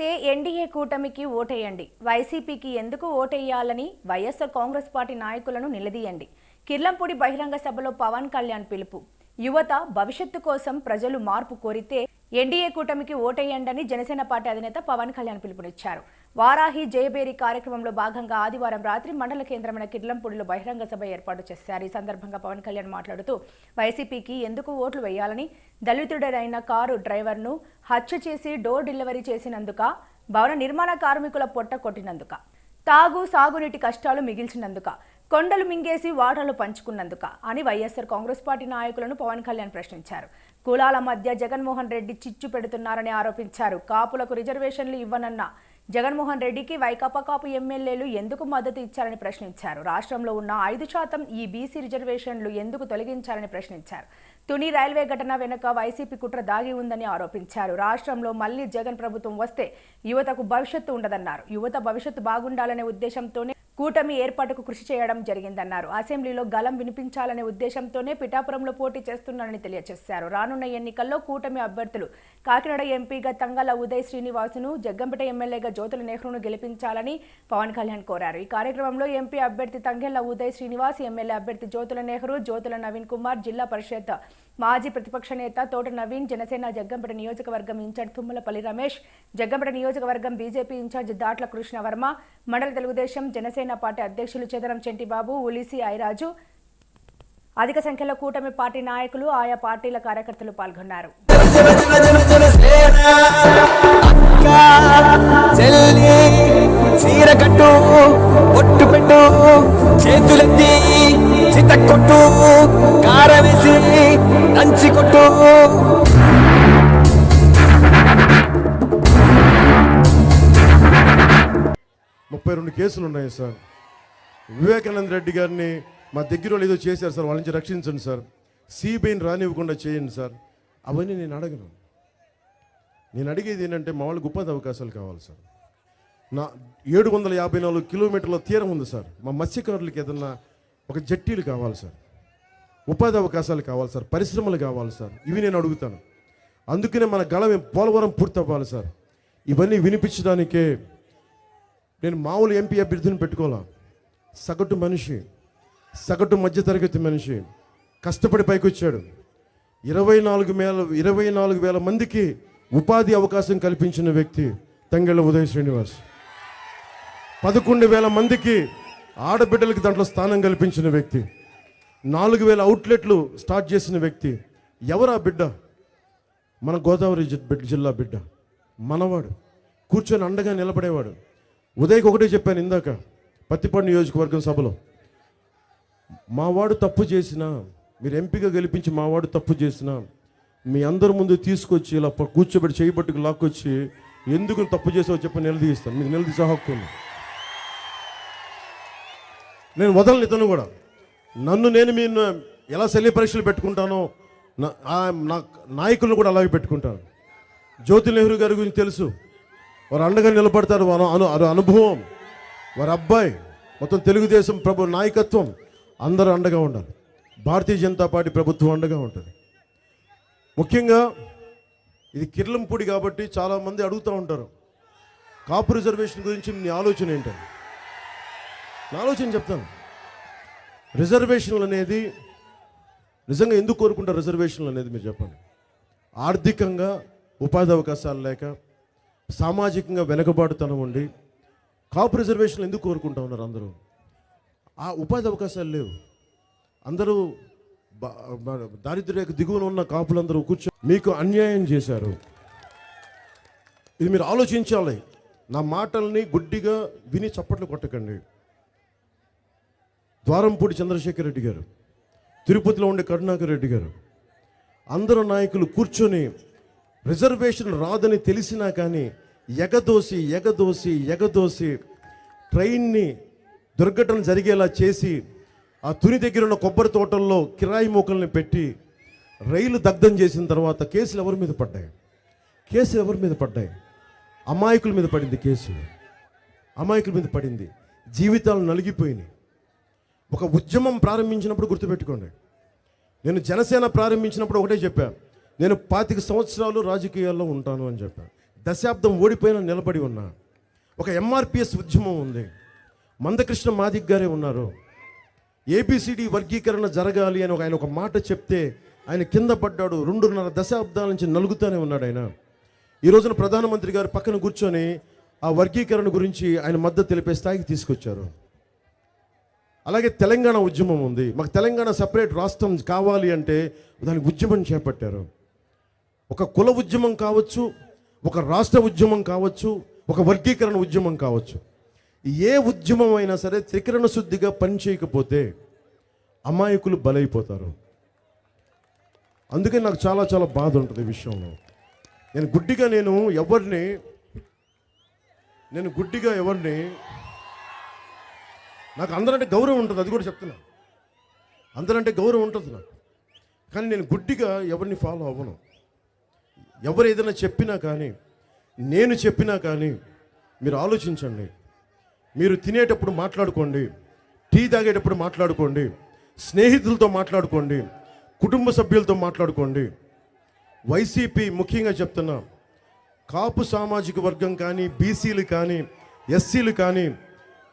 అయితే ఎన్డీఏ కూటమికి ఓటేయండి, వైసీపీకి ఎందుకు ఓటేయాలని వైఎస్ఆర్ కాంగ్రెస్ పార్టీ నాయకులను నిలదీయండి. కిర్లంపూడి బహిరంగ సభలో పవన్ కళ్యాణ్ పిలుపు. యువత భవిష్యత్తు కోసం ప్రజలు మార్పు కోరితే ఎన్డీఏ కూటమికి ఓటేయండని జనసేన పార్టీ అధినేత పవన్ కళ్యాణ్ పిలుపునిచ్చారు. వారాహి జయబేరి కార్యక్రమంలో భాగంగా ఆదివారం రాత్రి మండల కేంద్రమైన కిర్లంపూడిలో బహిరంగ సభ ఏర్పాటు చేశారు. ఈ సందర్భంగా పవన్ కళ్యాణ్ మాట్లాడుతూ వైసీపీకి ఎందుకు ఓట్లు వేయాలని, దళితుడైన కారు డ్రైవర్ను హత్య చేసి డోర్ డెలివరీ చేసినందుక, భవన నిర్మాణ కార్మికుల పొట్ట కొట్టినందుక, సాగునీటి కష్టాలు మిగిల్చినందుక, కొండలు మింగేసి వాటాలు పంచుకున్నందుక అని వైఎస్ఆర్ కాంగ్రెస్ పార్టీ నాయకులను పవన్ కళ్యాణ్ ప్రశ్నించారు. కులాల మధ్య జగన్మోహన్ రెడ్డి చిచ్చు పెడుతున్నారని ఆరోపించారు. కాపులకు రిజర్వేషన్లు ఇవ్వనన్న జగన్మోహన్ రెడ్డికి వైకాపా కాపు ఎమ్మెల్యేలు ఎందుకు మద్దతు ఇచ్చారని ప్రశ్నించారు. రాష్ట్రంలో ఉన్న 5% ఈ బీసీ రిజర్వేషన్లు ఎందుకు తొలగించారని ప్రశ్నించారు. తుని రైల్వే ఘటన వెనుక వైసీపీ కుట్ర దాగి ఉందని ఆరోపించారు. రాష్ట్రంలో మళ్లీ జగన్ ప్రభుత్వం వస్తే యువతకు భవిష్యత్తు ఉండదన్నారు. యువత భవిష్యత్తు బాగుండాలనే ఉద్దేశంతోనే కూటమి ఏర్పాటుకు కృషి చేయడం జరిగిందన్నారు. అసెంబ్లీలో గలం వినిపించాలనే ఉద్దేశంతోనే పిఠాపురంలో పోటీ చేస్తున్నారని తెలియజేశారు. రానున్న ఎన్నికల్లో కూటమి అభ్యర్థులు కాకినాడ ఎంపీగా తంగళ్ల ఉదయ్ శ్రీనివాసును, జగ్గంపేట ఎమ్మెల్యేగా జ్యోతుల నెహ్రూను గెలిపించాలని పవన్ కళ్యాణ్ కోరారు. ఈ కార్యక్రమంలో ఎంపీ అభ్యర్థి తంగళ్ల ఉదయ్ శ్రీనివాస్, ఎమ్మెల్యే అభ్యర్థి జ్యోతుల నెహ్రూ, జ్యోతుల నవీన్ కుమార్, జిల్లా పరిషత్ మాజీ ప్రతిపక్ష నేత తోట నవీన్, జనసేన జగ్గంపేట నియోజకవర్గం ఇన్ఛార్జ్ తుమ్మలపల్లి రమేష్, జగ్గంపేట నియోజకవర్గం బీజేపీ ఇన్ఛార్జ్ దాట్ల కృష్ణవర్మ, మండల తెలుగుదేశం జనసేన పార్టీ అధ్యక్షులు చెదరం చెంటిబాబు, ఉలిసి ఐరాజు, అధిక సంఖ్యలో కూటమి పార్టీ నాయకులు, ఆయా పార్టీల కార్యకర్తలు పాల్గొన్నారు. కొట్టు కారవేసి దంచి కొట్టు. 32 కేసులు ఉన్నాయి సార్. వివేకానంద రెడ్డి గారిని మా దగ్గర వాళ్ళు ఏదో చేశారు సార్, వాళ్ళ నుంచి రక్షించండి సార్, సిబిఐని రానివ్వకుండా చేయండి సార్. అవన్నీ నేను అడగను. నేను అడిగేది ఏంటంటే మా వాళ్ళకి ఉపాధి అవకాశాలు కావాలి సార్. నా 754 కిలోమీటర్ల తీరం ఉంది సార్. మా మత్స్యకారులకి ఏదన్నా ఒక జట్టీలు కావాలి సార్, ఉపాధి అవకాశాలు కావాలి సార్, పరిశ్రమలు కావాలి సార్. ఇవి నేను అడుగుతాను. అందుకనే మన గళం పోలవరం పూర్తి అవ్వాలి సార్. ఇవన్నీ వినిపించడానికే నేను మామూలు ఎంపీ అభ్యర్థిని పెట్టుకోవాలా. సగటు మనిషి, సగటు మధ్యతరగతి మనిషి, కష్టపడి పైకి వచ్చాడు. 24,000 మందికి ఉపాధి అవకాశం కల్పించిన వ్యక్తి తంగళ్ల ఉదయ్ శ్రీనివాస్. 11,000 మందికి ఆడబిడ్డలకి దాంట్లో స్థానం కల్పించిన వ్యక్తి. 4,000 అవుట్లెట్లు స్టార్ట్ చేసిన వ్యక్తి. ఎవరు ఆ బిడ్డ? మన గోదావరి జిల్లా బిడ్డ, మనవాడు, కూర్చొని అండగా నిలబడేవాడు. ఉదయ్కి ఒకటే చెప్పాను ఇందాక పత్తిపాడు నియోజకవర్గం సభలో, మావాడు తప్పు చేసినా, మీరు ఎంపీగా గెలిపించి మావాడు తప్పు చేసినా మీ అందరి ముందు తీసుకొచ్చి ఇలా కూర్చోబెట్టి చేయబట్టుకు లాక్కొచ్చి ఎందుకు తప్పు చేసావో చెప్పి నిలదీస్తాను. మీకు నిలదీసే హక్కు ఉంది. నేను వదలను ఇతను కూడా. నేను మీరు ఎలా శల్య పరీక్షలు పెట్టుకుంటానో నా నాయకులను కూడా అలాగే పెట్టుకుంటాను. జ్యోతి నెహ్రూ గారి గురించి తెలుసు, వారు అండగా నిలబడతారు. వారు అనుభవం, వారి అబ్బాయి, మొత్తం తెలుగుదేశం నాయకత్వం అందరూ అండగా ఉండాలి. భారతీయ జనతా పార్టీ ప్రభుత్వం అండగా ఉంటుంది. ముఖ్యంగా ఇది కిర్లంపూడి కాబట్టి చాలామంది అడుగుతూ ఉంటారు, కాపు రిజర్వేషన్ గురించి మీ ఆలోచన ఏంటని. నా ఆలోచన చెప్తాను. రిజర్వేషన్లు అనేది నిజంగా ఎందుకు కోరుకుంటారు? రిజర్వేషన్లు అనేది మీరు చెప్పండి. ఆర్థికంగా ఉపాధి అవకాశాలు లేక, సామాజికంగా వెనుకబాటుతనం ఉండి కాపు రిజర్వేషన్లు ఎందుకు కోరుకుంటా ఉన్నారు అందరూ? ఆ ఉపాధి అవకాశాలు లేవు. అందరూ దారిద్ర్య దిగువన ఉన్న కాపులందరూ కూర్చో మీకు అన్యాయం చేశారు. ఇది మీరు ఆలోచించాలి. నా మాటల్ని గుడ్డిగా విని చప్పట్లు కొట్టకండి. ద్వారంపూడి చంద్రశేఖర్ రెడ్డి గారు, తిరుపతిలో ఉండే కరుణాకర్ రెడ్డి గారు, అందరూ నాయకులు కూర్చొని రిజర్వేషన్ రాదని తెలిసినా కానీ ఎగదోసి ట్రైన్ని దుర్ఘటన జరిగేలా చేసి ఆ తుని దగ్గర ఉన్న కొబ్బరి తోటల్లో కిరాయి మూకల్ని పెట్టి రైలు దగ్ధం చేసిన తర్వాత కేసులు ఎవరి మీద పడ్డాయి? అమాయకుల మీద పడింది కేసు. అమాయకుల మీద పడింది. జీవితాలు నలిగిపోయినాయి. ఒక ఉద్యమం ప్రారంభించినప్పుడు గుర్తుపెట్టుకోండి, నేను జనసేన ప్రారంభించినప్పుడు ఒకటే చెప్పాను, నేను 25 సంవత్సరాలు రాజకీయాల్లో ఉంటాను అని చెప్పాను. దశాబ్దం ఓడిపోయినా నిలబడి ఉన్నా. ఒక ఎంఆర్పిఎస్ ఉద్యమం ఉంది, మందకృష్ణ మాదిక్ గారే ఉన్నారు. ఏబిసిడి వర్గీకరణ జరగాలి అని ఆయన ఒక మాట చెప్తే ఆయన కింద పడ్డాడు. 2.5 దశాబ్దాల నుంచి నలుగుతూనే ఉన్నాడు ఆయన. ఈ రోజున ప్రధానమంత్రి గారు పక్కన కూర్చొని ఆ వర్గీకరణ గురించి ఆయన మద్దతు తెలిపే స్థాయికి తీసుకొచ్చారు. అలాగే తెలంగాణ ఉద్యమం ఉంది. మాకు తెలంగాణ సపరేట్ రాష్ట్రం కావాలి అంటే దానికి ఉద్యమం చేపట్టారు. ఒక కుల ఉద్యమం కావచ్చు, ఒక రాష్ట్ర ఉద్యమం కావచ్చు, ఒక వర్గీకరణ ఉద్యమం కావచ్చు. ఏ ఉద్యమం అయినా సరే త్రికరణ శుద్ధిగా పనిచేయకపోతే అమాయకులు బలైపోతారు. అందుకే నాకు చాలా చాలా బాధ ఉంటుంది ఈ విషయంలో. నేను గుడ్డిగా ఎవరిని నాకు అందరంటే గౌరవం ఉంటుంది, అది కూడా చెప్తున్నా. అందరంటే గౌరవం ఉంటుంది నాకు. కానీ నేను గుడ్డిగా ఎవరిని ఫాలో అవ్వను. ఎవరు ఏదైనా చెప్పినా కానీ, నేను చెప్పినా కానీ మీరు ఆలోచించండి. మీరు తినేటప్పుడు మాట్లాడుకోండి, టీ తాగేటప్పుడు మాట్లాడుకోండి, స్నేహితులతో మాట్లాడుకోండి, కుటుంబ సభ్యులతో మాట్లాడుకోండి. వైసీపీ ముఖ్యంగా చెప్తున్నా, కాపు సామాజిక వర్గం కానీ, బీసీలు కానీ, ఎస్సీలు కానీ,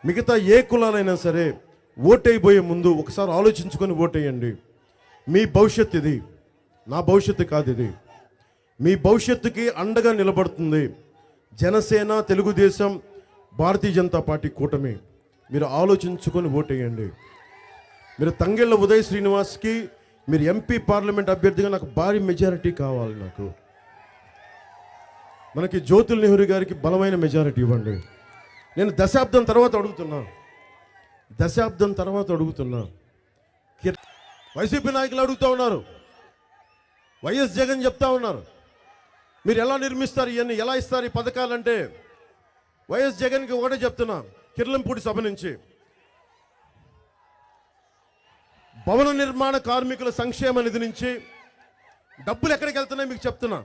మిగతా ఏ కులాలైనా సరే ఓటైపోయే ముందు ఒకసారి ఆలోచించుకొని ఓటేయండి. మీ భవిష్యత్తు ఇది, నా భవిష్యత్తు కాదు ఇది. మీ భవిష్యత్తుకి అండగా నిలబడుతుంది జనసేన, తెలుగుదేశం, భారతీయ జనతా పార్టీ కూటమి. మీరు ఆలోచించుకొని ఓటేయండి. మీరు తంగెళ్ళ ఉదయ్ శ్రీనివాస్కి మీరు ఎంపీ పార్లమెంట్ అభ్యర్థిగా నాకు భారీ మెజారిటీ కావాలి. మనకి జ్యోతుల్ నెహ్రూ గారికి బలమైన మెజారిటీ ఇవ్వండి. నేను దశాబ్దం తర్వాత అడుగుతున్నా. వైసీపీ నాయకులు అడుగుతూ ఉన్నారు, వైఎస్ జగన్ చెప్తా ఉన్నారు, మీరు ఎలా నిర్మిస్తారు ఇవన్నీ, ఎలా ఇస్తారు ఈ పథకాలంటే వైఎస్ జగన్కి ఒకటే చెప్తున్నా. కిర్లంపూడి సభ నుంచి భవన నిర్మాణ కార్మికుల సంక్షేమ నిధి నుంచి డబ్బులు ఎక్కడికి వెళ్తున్నాయి మీకు చెప్తున్నా.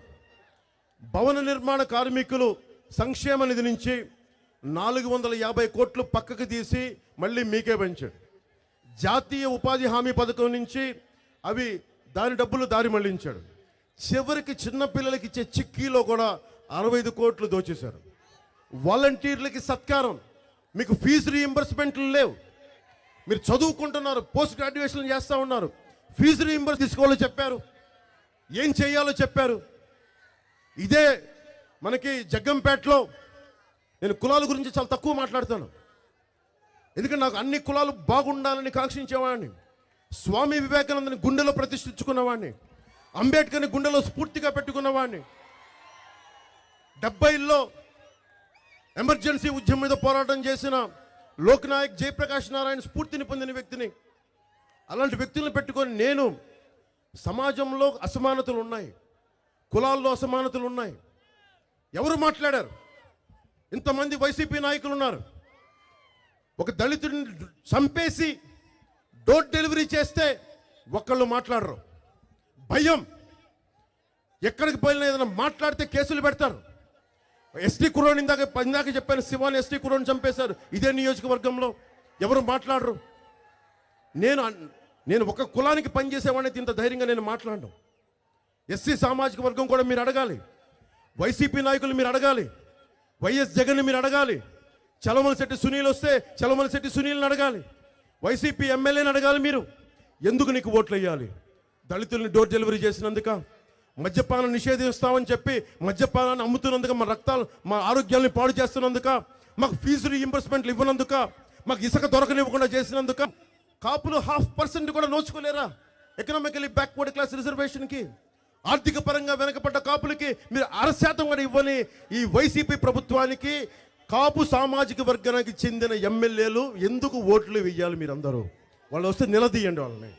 భవన నిర్మాణ కార్మికులు సంక్షేమ నిధి నుంచి 450 కోట్లు పక్కకు తీసి మళ్ళీ మీకే పెంచాడు. జాతీయ ఉపాధి హామీ పథకం నుంచి దాని డబ్బులు దారి మళ్లించాడు. చివరికి చిన్నపిల్లలకి ఇచ్చే చిక్కీలో కూడా 65 కోట్లు దోచేశారు. వాలంటీర్లకి సత్కారం, మీకు ఫీజు రీయింబర్స్మెంట్లు లేవు. మీరు చదువుకుంటున్నారు, పోస్ట్ గ్రాడ్యుయేషన్ చేస్తూ ఉన్నారు, ఫీజు రీయింబర్స్ తీసుకోవాలో చెప్పారు, ఏం చేయాలో చెప్పారు. ఇదే మనకి జగ్గంపేటలో, నేను కులాల గురించి చాలా తక్కువ మాట్లాడతాను, ఎందుకంటే నాకు అన్ని కులాలు బాగుండాలని కాంక్షించేవాడిని. స్వామి వివేకానందని గుండెలో ప్రతిష్ఠించుకున్నవాడిని, అంబేద్కర్ని గుండెలో స్ఫూర్తిగా పెట్టుకున్నవాడిని. 70లో ఎమర్జెన్సీ ఉద్యమం మీద పోరాటం చేసిన లోక్నాయక్ జయప్రకాష్ నారాయణ స్ఫూర్తిని పొందిన వ్యక్తిని. అలాంటి వ్యక్తులను పెట్టుకొని నేను సమాజంలో అసమానతలు ఉన్నాయి, కులాల్లో అసమానతలు ఉన్నాయి. ఎవరు మాట్లాడారు? ఇంతమంది వైసీపీ నాయకులు ఉన్నారు. ఒక దళితుడిని చంపేసి డోర్ డెలివరీ చేస్తే ఒక్కళ్ళు మాట్లాడరు. భయం, ఎక్కడికి పోయినా ఏదైనా మాట్లాడితే కేసులు పెడతారు. ఎస్టీ కుర్రోని ఇందాక చెప్పాను, శివాని ఎస్టీ కుర్రోని చంపేశారు ఇదే నియోజకవర్గంలో, ఎవరు మాట్లాడరు. నేను ఒక కులానికి పనిచేసేవాడిని, ఇంత ధైర్యంగా నేను మాట్లాడను. ఎస్సీ సామాజిక వర్గం కూడా మీరు అడగాలి, వైసీపీ నాయకులు మీరు అడగాలి, వైఎస్ జగన్ మీరు అడగాలి, చలమలశెట్టి సునీల్ వస్తే చలమలశెట్టి సునీల్ని అడగాలి, వైసీపీ ఎమ్మెల్యేని అడగాలి. మీరు ఎందుకు నీకు ఓట్లు వేయాలి? దళితుల్ని డోర్ డెలివరీ చేసినందుక, మద్యపానం నిషేధిస్తామని చెప్పి మద్యపానాన్ని అమ్ముతున్నందుక, మా ఆరోగ్యాన్ని పాడు చేస్తున్నందుక, మాకు ఫీజు రీయింబర్స్మెంట్లు ఇవ్వనందుక, మాకు ఇసుక దొరకనివ్వకుండా చేసినందుక, కాపులు 0.5% కూడా నోచుకోలేరా ఎకనామికలీ బ్యాక్వర్డ్ క్లాస్ రిజర్వేషన్కి? ఆర్థిక పరంగా వెనకబడ్డ కాపులకి మీరు 6% కూడా ఇవ్వని ఈ వైసీపీ ప్రభుత్వానికి కాపు సామాజిక వర్గానికి చెందిన ఎమ్మెల్యేలు ఎందుకు ఓట్లు వేయాలి? మీరందరూ వాళ్ళు వస్తే నిలదీయండి వాళ్ళని.